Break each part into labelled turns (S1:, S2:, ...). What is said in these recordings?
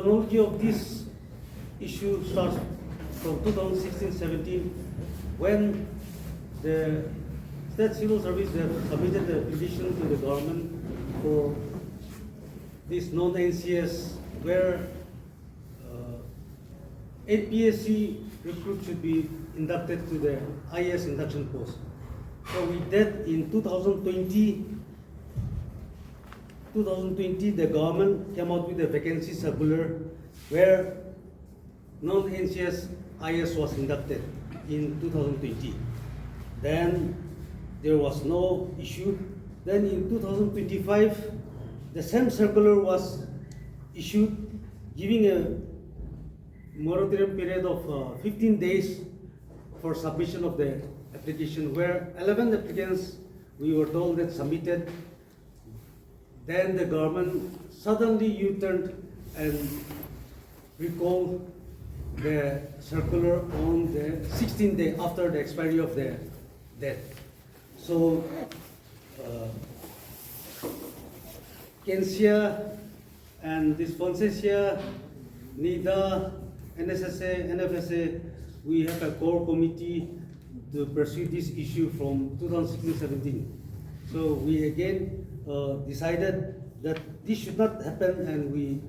S1: chronology of this issue starts from 2016-17 when the State Civil Service submitted a petition to the government for this non-NCS where NPSC recruits should be inducted to the IS induction post. So with that, in 2020, the government came out with a vacancy circular where non-NCS IS was inducted in 2020. Then there was no issue. Then in 2025, the same circular was issued, giving a moratorium period of 15 days for submission of the application, where 11 applicants, we were told, that submitted. Then the government suddenly U-turned and recalled the circular on the 16th day after the expiry of the debt. So CANSSEA and this FONSESA, NIDA, NSSA, NF&ASA, we have a core committee to pursue this issue from 2016-17. So we again decided that this should not happen, and we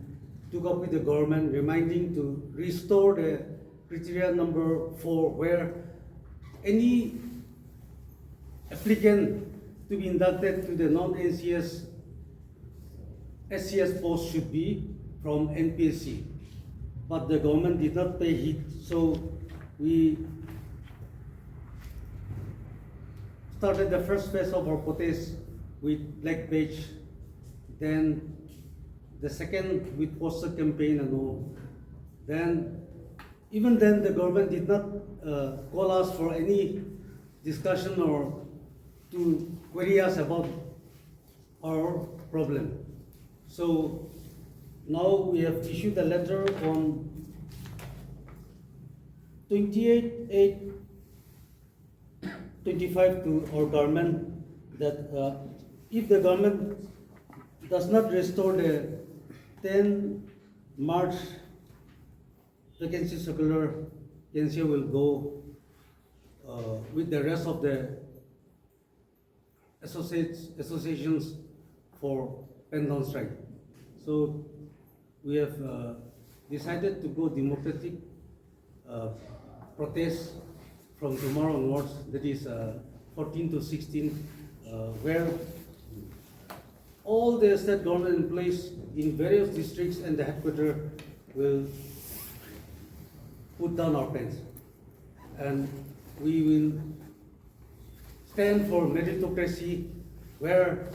S1: took up with the government, reminding to restore the criteria number 4, where any applicant to be inducted to the non-NCS SCS post should be from NPSC. But the government did not pay heed, so we started the first phase of our protest with black badge, then the second with poster campaign and all. Then, even then, the government did not call us for any discussion or to query us about our problem. So now we have issued a letter on 28/8/25 to our government that if the government does not restore the 10 March vacancy circular, CANSSEA will go with the rest of the associations for pen down strike. So we have decided to go democratic protest from tomorrow onwards, that is 14 to 16, where all the state government employees in various districts and the headquarters will put down our pens. And we will stand for meritocracy, where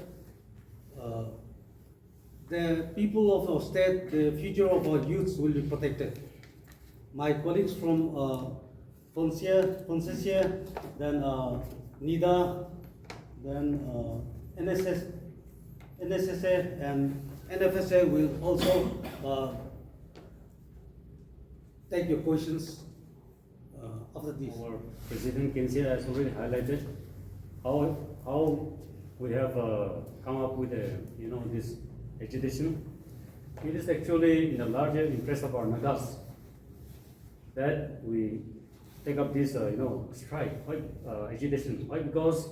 S1: the people of our state, the future of our youths will be protected. My colleagues from FONSESA, then NIDA, then NSSA and NF&ASA will also take your questions after this.
S2: Our President CANSSEA has already highlighted how we have come up with this agitation. It is actually in the larger interest of our Nagas that we take up this strike, agitation. Why? Because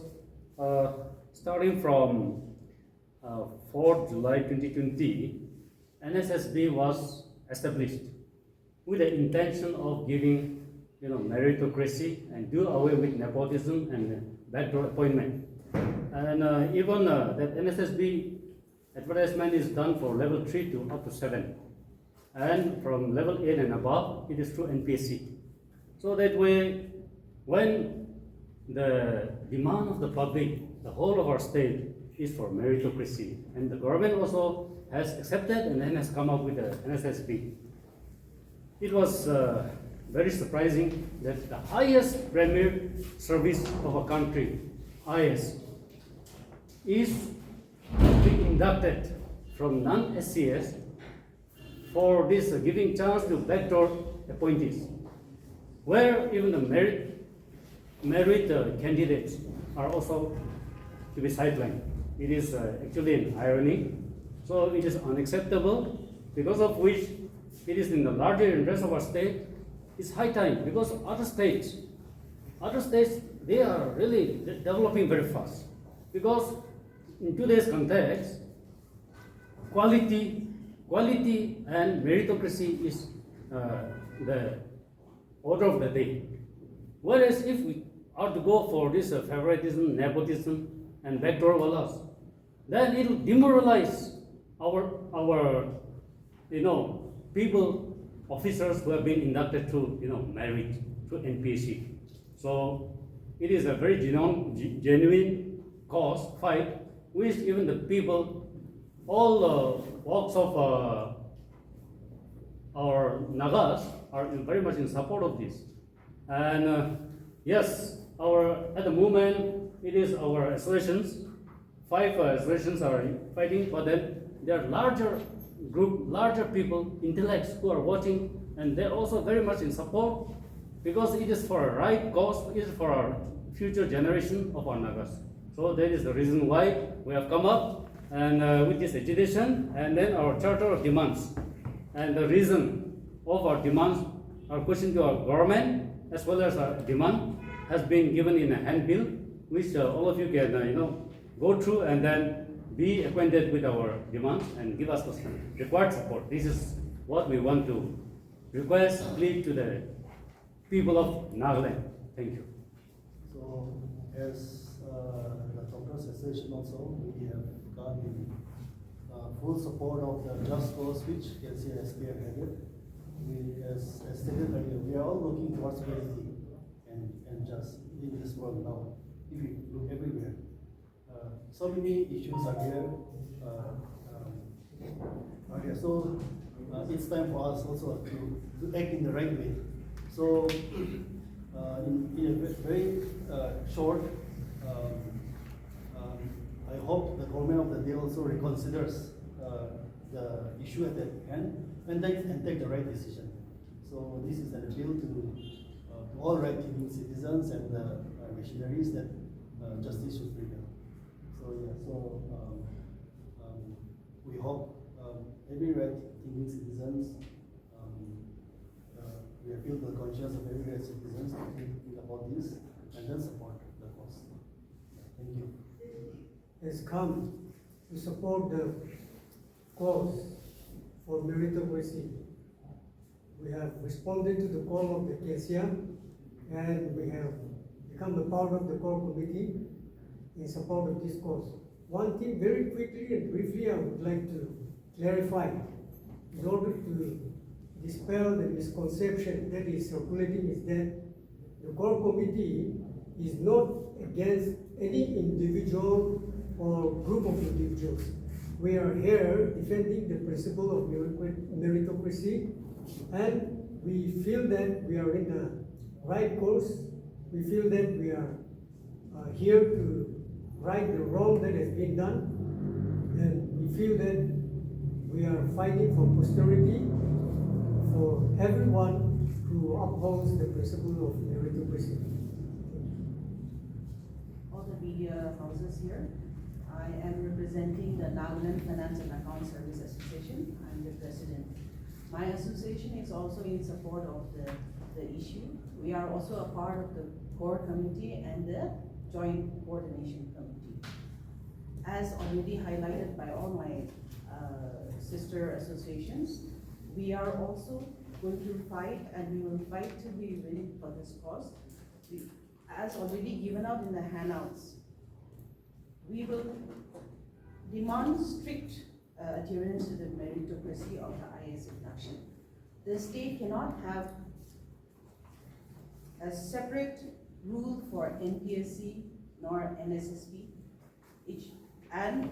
S2: starting from 4th July 2020, NSSB was established with the intention of giving meritocracy and do away with nepotism and backdoor appointment. And even that NSSB advertisement is done for level 3 to up to 7. And from level 8 and above, it is through NPSC. So that way, when the demand of the public, the whole of our state, is for meritocracy, and the government also has accepted and then has come up with the NSSB. It was very surprising that the highest premier service of a country, IS, is being inducted from non-SCS for this giving chance to backdoor appointees, where even the merit candidates are also to be sidelined. It is actually an irony. So it is unacceptable, because of which it is in the larger interest of our state, it's high time, because other states, they are really developing very fast. Because in today's context, quality and meritocracy is the order of the day. Whereas if we are to go for this favoritism, nepotism, and backdoor wallas, then it will demoralize our people, officers who have been inducted through merit, through NPSC. So it is a very genuine cause, fight, which even the people, all walks of our Nagas are very much in support of this. And yes, at the moment, it is our associations, 5 associations are fighting, but then there are larger people, intellects who are watching, and they're also very much in support, because it is for a right cause, it is for our future generation of our Nagas. So that is the reason why we have come up and with this agitation, and then our charter of demands. And the reason of our demands, our question to our government, as well as our demand, has been given in a handbill, which all of you can go through and then be acquainted with our demands and give us the required support. This is what we want to request, plead to the people of Nagaland. Thank you.
S3: So, as the Doctors Association also, we have got the full support of the just cause which CANSSEA has spearheaded. We, as stated earlier, we are all looking towards reality and just in this world now. If you look everywhere, so many issues are there. So it's time for us also to act in the right way. So in a very short, I hope the government of the day also reconsiders the issue at hand and take the right decision. So this is an appeal to all right-thinking citizens and missionaries that justice should prevail. So yeah, we hope every right-thinking citizens, we appeal to the conscience of every right citizens to think about this and then support the cause. Thank you.
S4: Has come to support the cause for meritocracy. We have responded to the call of the CANSSEA, and we have become a part of the core committee in support of this cause. One thing very quickly and briefly I would like to clarify in order to dispel the misconception that is circulating is that the core committee is not against any individual or group of individuals. We are here defending the principle of meritocracy, and we feel that we are in the right course. We feel that we are here to right the wrong that has been done, and we feel that we are fighting for posterity for everyone who upholds the principle of meritocracy.
S5: All the media houses here. I am representing the Nagaland Finance and Account Service Association. I'm the president. My association is also in support of the issue. We are also a part of the core committee and the joint coordination committee. As already highlighted by all my sister associations, we are also going to fight, and we will fight till we win for this cause. As already given out in the handouts, we will demand strict adherence to the meritocracy of the IS induction. The state cannot have a separate rule for NPSC nor NSSP, and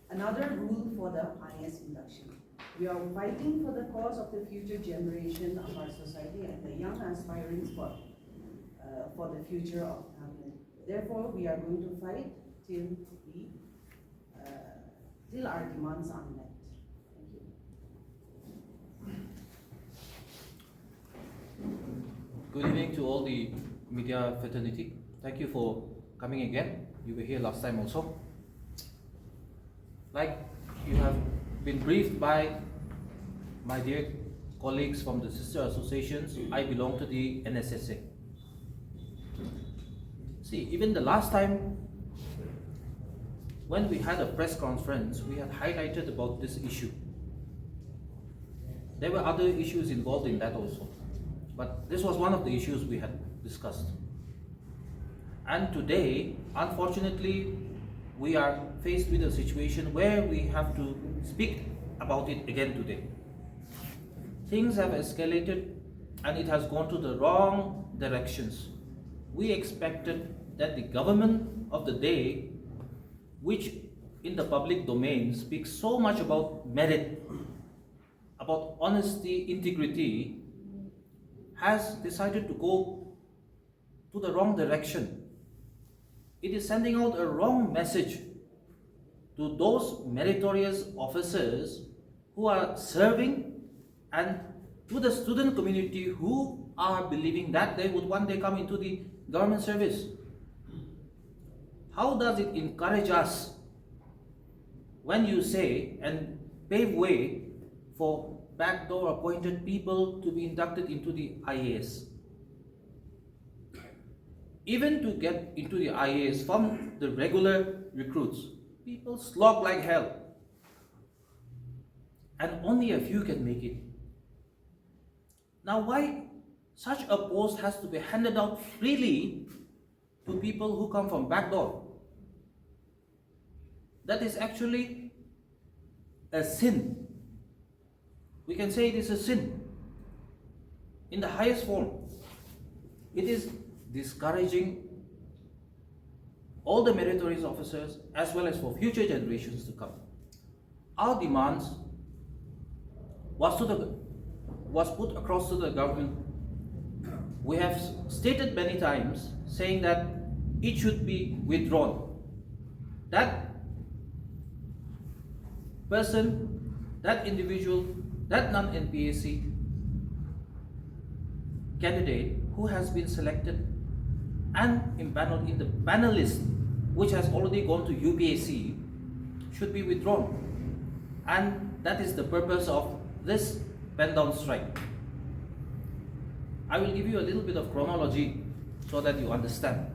S5: another rule for the IS induction. We are fighting for the cause of the future generation of our society and the young aspirants for the future of Nagaland. Therefore, we are going to fight till our demands are met. Thank you.
S6: Good evening to all the media fraternity. Thank you for coming again. You were here last time also. Like you have been briefed by my dear colleagues from the sister associations, I belong to the NSSA. See, even the last time when we had a press conference, we had highlighted about this issue. There were other issues involved in that also, but this was one of the issues we had discussed. And today, unfortunately, we are faced with a situation where we have to speak about it again today. Things have escalated and it has gone to the wrong directions. We expected that the government of the day, which in the public domain speaks so much about merit, about honesty, integrity, has decided to go to the wrong direction. It is sending out a wrong message to those meritorious officers who are serving and to the student community who are believing that they would one day come into the government service. How does it encourage us when you say and pave way for backdoor appointed people to be inducted into the IAS? Even to get into the IAS from the regular recruits, people slog like hell. And only a few can make it. Now why such a post has to be handed out freely to people who come from backdoor? That is actually a sin. We can say it is a sin in the highest form. It is discouraging all the meritorious officers as well as for future generations to come. Our demands was put across to the government. We have stated many times saying that it should be withdrawn. That person, that individual, that non-NPSC candidate who has been selected and impaneled in the panel list, which has already gone to UPSC, should be withdrawn. And that is the purpose of this pen down strike. I will give you a little bit of chronology so that you understand.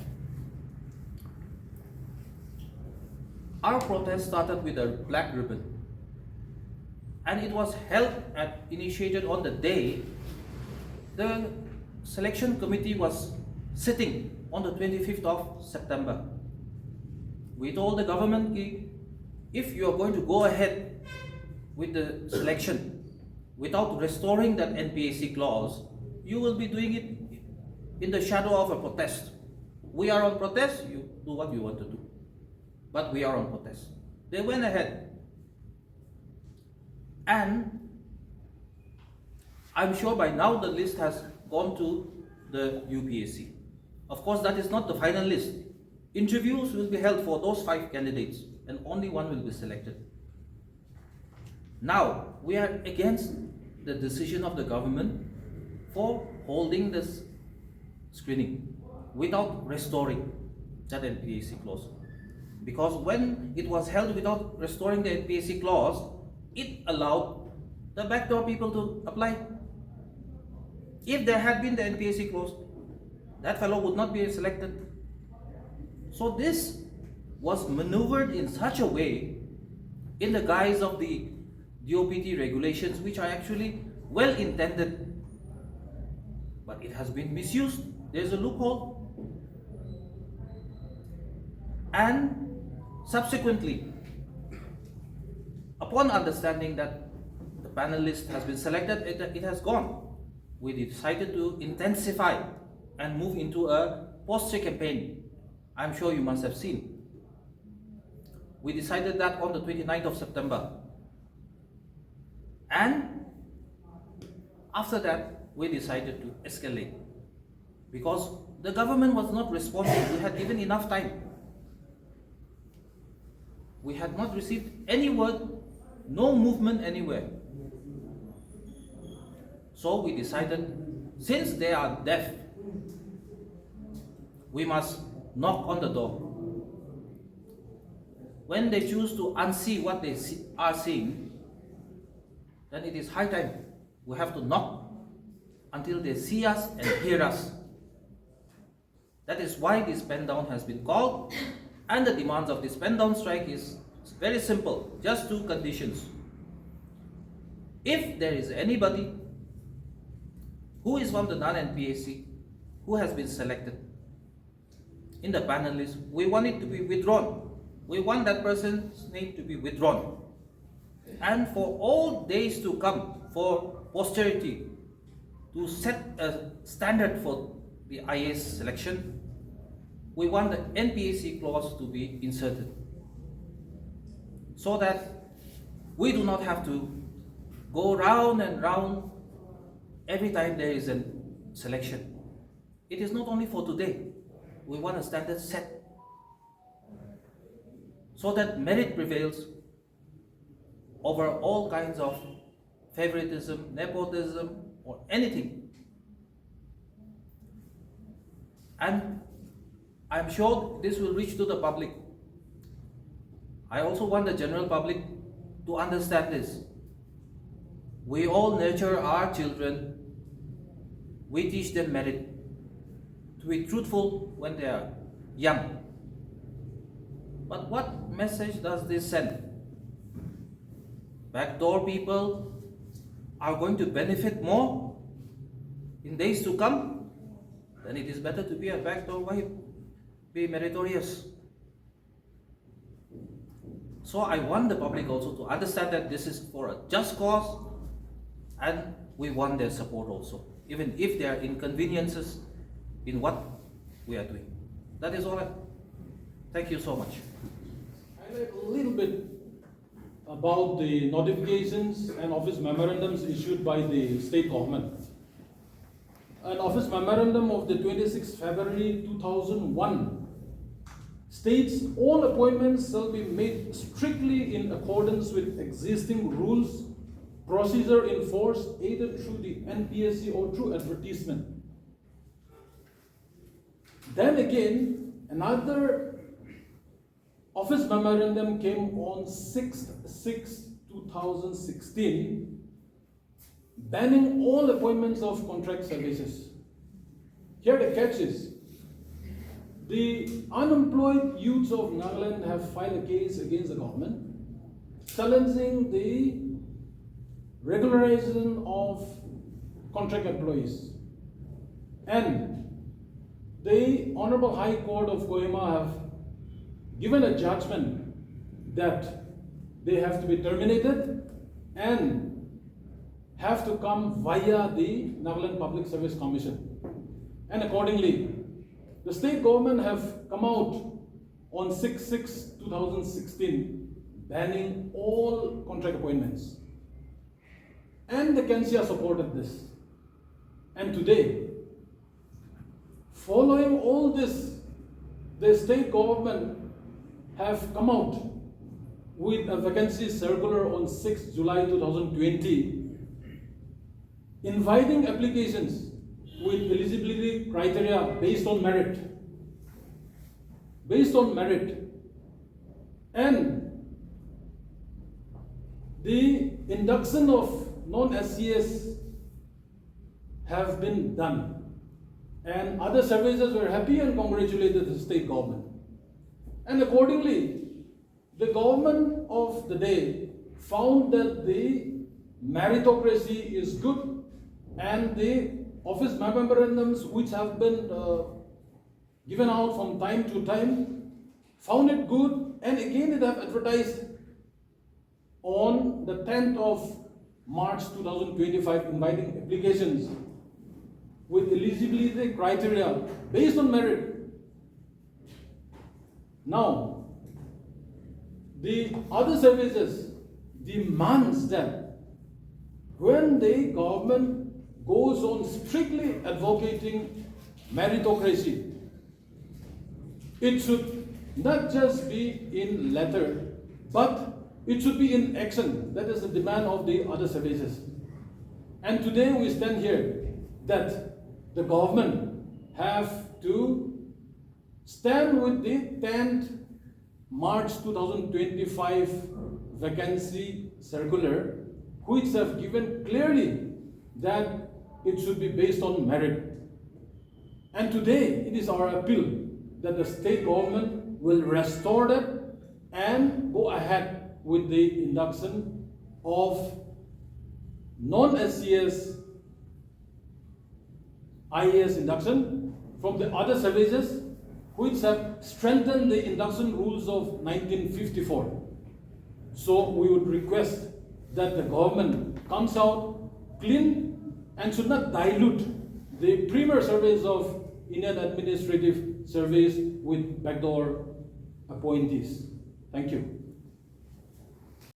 S6: Our protest started with a black ribbon, and it was initiated on the day the selection committee was sitting on the 25th of September. We told the government, if you are going to go ahead with the selection without restoring that NPSC clause, you will be doing it in the shadow of a protest. We are on protest, you do what you want to do. But we are on protest. They went ahead. And I'm sure by now the list has gone to the UPSC. Of course, that is not the final list. Interviews will be held for those 5 candidates and only one will be selected. Now, we are against the decision of the government for holding this screening without restoring that NPSC clause. Because when it was held without restoring the NPSC clause, it allowed the backdoor people to apply. If there had been the NPSC clause, that fellow would not be selected. So this was maneuvered in such a way in the guise of the DOPT regulations, which are actually well intended, but it has been misused. There's a loophole. And subsequently, upon understanding that the panel list has been selected, it has gone. We decided to intensify and move into a poster campaign. I'm sure you must have seen. We decided that on the 29th of September. And after that, we decided to escalate because the government was not responding. We had given enough time. We had not received any word, no movement anywhere. So we decided, since they are deaf, we must knock on the door. When they choose to unsee what they are seeing, then it is high time we have to knock until they see us and hear us. That is why this pen down has been called, and the demands of this pen down strike is very simple, just two conditions. If there is anybody who is from the non-NPSC who has been selected in the panel list, we want it to be withdrawn. We want that person's name to be withdrawn. And for all days to come, for posterity to set a standard for the IAS selection, we want the NPSC clause to be inserted, so that we do not have to go round and round every time there is a selection. It is not only for today. We want a standard set so that merit prevails over all kinds of favoritism, nepotism, or anything. And I'm sure this will reach to the public. I also want the general public to understand this. We all nurture our children. We teach them merit, to be truthful when they are young. But what message does this send? Backdoor people are going to benefit more in days to come? Then it is better to be a backdoor wife, be meritorious. So I want the public also to understand that this is for a just cause, and we want their support also, even if there are inconveniences in what we are doing. That is all. Thank you so much.
S7: Highlight a little bit about the notifications and office memorandums issued by the state government. An office memorandum of the 26th February 2001 states all appointments shall be made strictly in accordance with existing rules, procedure in force either through the NPSC or through advertisement. Then again, another office memorandum came on 6/6/2016, banning all appointments of contract services. Here the catch is, the unemployed youths of Nagaland have filed a case against the government, challenging the regularization of contract employees. And the Honorable High Court of Kohima have given a judgment that they have to be terminated and have to come via the Nagaland Public Service Commission. And accordingly, the state government have come out on 6/6/2016 banning all contract appointments. And the CANSSEA supported this. And today, following all this, the state government have come out with a vacancy circular on 6 July 2020, inviting applications with eligibility criteria based on merit. And the induction of non-SCS have been done. And other services were happy and congratulated the state government. And accordingly, the government of the day found that the meritocracy is good, and the office memorandums which have been given out from time to time found it good, and again it have advertised on the 10th of March 2025 inviting applications with eligibility criteria based on merit. Now, the other services demands that when the government goes on strictly advocating meritocracy, it should not just be in letter, but it should be in action. That is the demand of the other services. And today we stand here that the government have to stand with the 10th March 2025 vacancy circular, which have given clearly that it should be based on merit. And today, it is our appeal that the state government will restore that and go ahead with the induction of non-SCS IAS induction from the other services which have strengthened the induction rules of 1954. So we would request that the government comes out clean and should not dilute the premier service of Indian Administrative Service with backdoor appointees. Thank you.